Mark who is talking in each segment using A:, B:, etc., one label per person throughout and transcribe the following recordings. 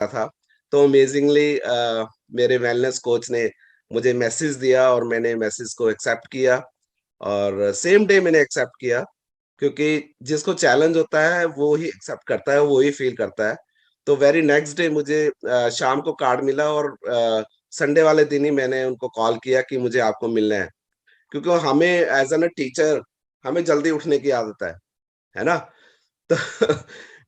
A: था। तो अमेजिंगली मेरे वेलनेस कोच ने मुझे मैसेज दिया और मैंने मैसेज को एक्सेप्ट किया और सेम डे मैंने एक्सेप्ट किया, क्योंकि जिसको चैलेंज होता है वो ही एक्सेप्ट करता है, वो ही फील करता है। तो वेरी नेक्स्ट डे मुझे शाम को कार्ड मिला और संडे वाले दिन ही मैंने उनको कॉल किया कि मुझे आपको मिलना है, क्योंकि हमें एज एन अ टीचर हमें जल्दी उठने की आदत है ना? तो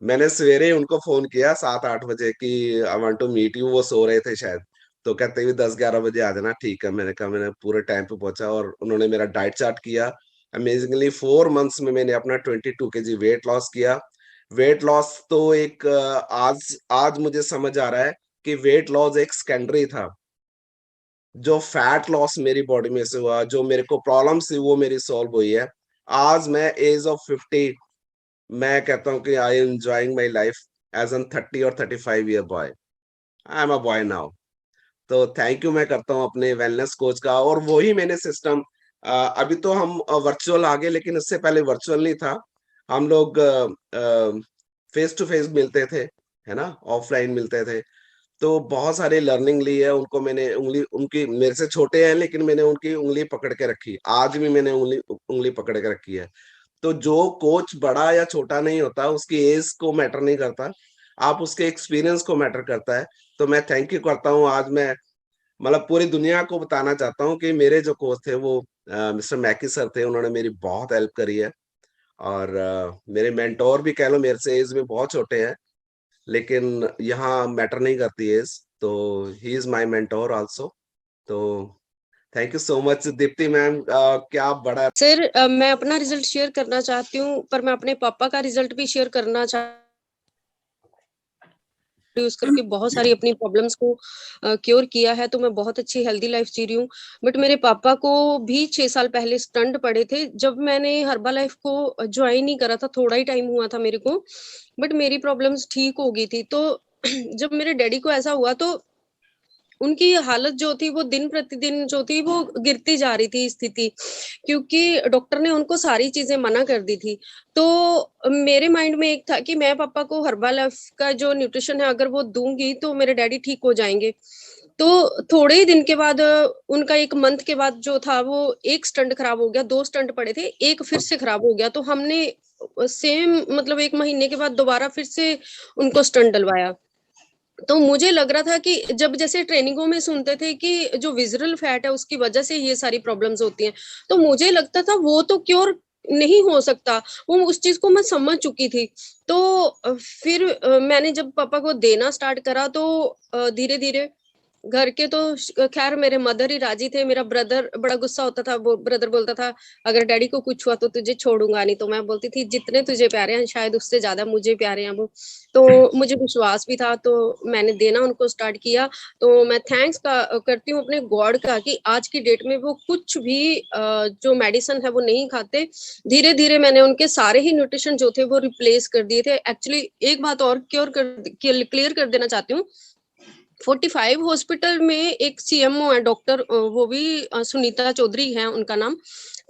A: मैंने सवेरे ही उनको फ़ोन किया 7-8 बजे कि I want to meet you, वो सो रहे थे शायद। तो कहते हुए 10-11 बजे आ जाना, ठीक है। मैंने कहा, मैंने पूरे टाइम पे पहुँचा और उन्होंने मेरा डाइट चार्ट किया। अमेजिंगली 4 मंथ्स में मैंने अपना 22 केजी वेट लॉस किया। वेट लॉस तो एक आज आज मुझे समझ आ रहा है कि वेट लॉस एक सेकेंडरी था। जो फैट लॉस मेरी बॉडी में से हुआ, जो मेरे को प्रॉब्लम्स थी वो मेरी सॉल्व हुई है। आज मैं एज ऑफ 50 मैं कहता हूँ कि I am enjoying my life as an 30 और 35 year boy. I am a boy now. तो थैंक यू मैं करता हूँ अपने वेलनेस कोच का, और वही मैंने सिस्टम अभी तो हम वर्चुअल आ गए, लेकिन इससे पहले वर्चुअल नहीं था। हम लोग फेस टू फेस मिलते थे, है ना? ऑफलाइन मिलते थे। तो बहुत सारे लर्निंग ली है, उनको मैंने उंगली उनकी मेरे से छोटे हैं लेकिन मैंने उनकी उंगली पकड़ के रखी। आज भी मैंने उंगली उंगली पकड़ के रखी है। तो जो कोच बड़ा या छोटा नहीं होता, उसकी एज को मैटर नहीं करता, आप उसके एक्सपीरियंस को मैटर करता है। तो मैं थैंक यू करता हूँ, आज मैं मतलब पूरी दुनिया को बताना चाहता हूँ कि मेरे जो कोच थे वो मिस्टर मैकी सर थे, उन्होंने मेरी बहुत हेल्प करी है। और मेरे मेंटोर भी कह लो मेरे से एज में बहुत छोटे हैं, लेकिन यहाँ मैटर नहीं करती एज, तो he is my mentor also. तो thank you so much Deepti ma'am, क्या बड़ा
B: सर मैं अपना रिजल्ट शेयर करना चाहती हूँ, पर मैं अपने पापा का रिजल्ट भी शेयर करना यूज करके बहुत सारी अपनी प्रॉब्लम्स को क्योर किया है, तो मैं बहुत अच्छी हेल्दी लाइफ जी रही हूँ। बट मेरे पापा को भी 6 साल पहले स्टंट पड़े थे। जब मैंने हर्बा लाइफ को ज्वाइन ही करा था, थोड़ा ही टाइम हुआ था मेरे को, बट मेरी प्रॉब्लम्स ठीक हो गई थी। तो जब मेरे डैडी को ऐसा हुआ तो उनकी हालत जो थी वो दिन प्रतिदिन जो थी वो गिरती जा रही थी स्थिति, क्योंकि डॉक्टर ने उनको सारी चीजें मना कर दी थी। तो मेरे माइंड में एक था कि मैं पापा को हर्बालाइफ का जो न्यूट्रिशन है अगर वो दूंगी तो मेरे डैडी ठीक हो जाएंगे। तो थोड़े ही दिन के बाद उनका एक मंथ के बाद जो था वो एक स्टंट खराब हो गया, 2 स्टंट पड़े थे, एक फिर से खराब हो गया। तो हमने सेम मतलब 1 महीने के बाद दोबारा फिर से उनको स्टंट डलवाया। तो मुझे लग रहा था कि जब जैसे ट्रेनिंगों में सुनते थे कि जो विज़रल फैट है उसकी वजह से ये सारी प्रॉब्लम्स होती हैं, तो मुझे लगता था वो तो क्योर नहीं हो सकता, वो उस चीज़ को मैं समझ चुकी थी। तो फिर मैंने जब पापा को देना स्टार्ट करा तो धीरे-धीरे घर के तो खैर मेरे मदर ही राजी थे। मेरा ब्रदर बड़ा गुस्सा होता था, वो ब्रदर बोलता था अगर डैडी को कुछ हुआ तो तुझे छोड़ूंगा नहीं। तो मैं बोलती थी जितने तुझे प्यारे हैं शायद उससे ज्यादा मुझे प्यारे हैं वो। तो मुझे विश्वास भी था, तो मैंने देना उनको स्टार्ट किया। तो मैं थैंक्स करती हूँ अपने गॉड का कि आज की डेट में वो कुछ भी जो मेडिसिन है वो नहीं खाते। धीरे धीरे मैंने उनके सारे ही न्यूट्रिशन जो थे वो रिप्लेस कर दिए थे। एक्चुअली एक बात और क्लियर कर देना चाहती हूँ, 45 हॉस्पिटल में एक सीएमओ है डॉक्टर, वो भी सुनीता चौधरी है उनका नाम।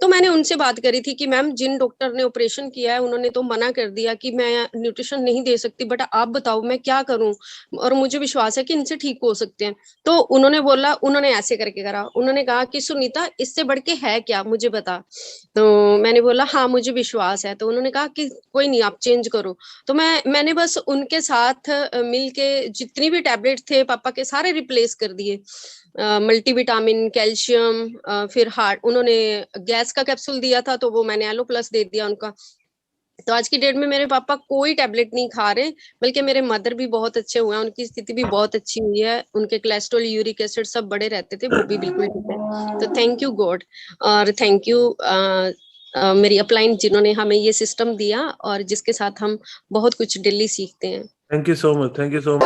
B: तो मैंने उनसे बात करी थी कि मैम जिन डॉक्टर ने ऑपरेशन किया है उन्होंने तो मना कर दिया कि मैं न्यूट्रिशन नहीं दे सकती, बट आप बताओ मैं क्या करूं, और मुझे विश्वास है कि इनसे ठीक हो सकते हैं। तो उन्होंने बोला, उन्होंने ऐसे करके करा, उन्होंने कहा कि सुनीता इससे बढ़ के है क्या मुझे बता। तो मैंने बोला हाँ मुझे विश्वास है। तो उन्होंने कहा कि कोई नहीं आप चेंज करो। तो मैंने बस उनके साथ मिलके जितनी भी टैबलेट थे पापा के सारे रिप्लेस कर दिए। मल्टीविटामिन, कैल्शियम, फिर हार्ट, उन्होंने गैस का कैप्सूल दिया था तो वो मैंने एलो प्लस दे दिया उनका। तो आज की डेट में मेरे पापा कोई टैबलेट नहीं खा रहे, बल्कि मेरे मदर भी बहुत अच्छे हुए हैं, उनकी स्थिति भी बहुत अच्छी हुई है। उनके कोलेस्ट्रॉल, यूरिक एसिड सब बढ़े रहते थे, वो भी बिल्कुल ठीक है। तो थैंक यू गॉड, और थैंक यू मेरी अपलाइन जिन्होंने हमें ये सिस्टम दिया और जिसके साथ हम बहुत कुछ डेली सीखते हैं।
C: Thank you so much, thank you so much.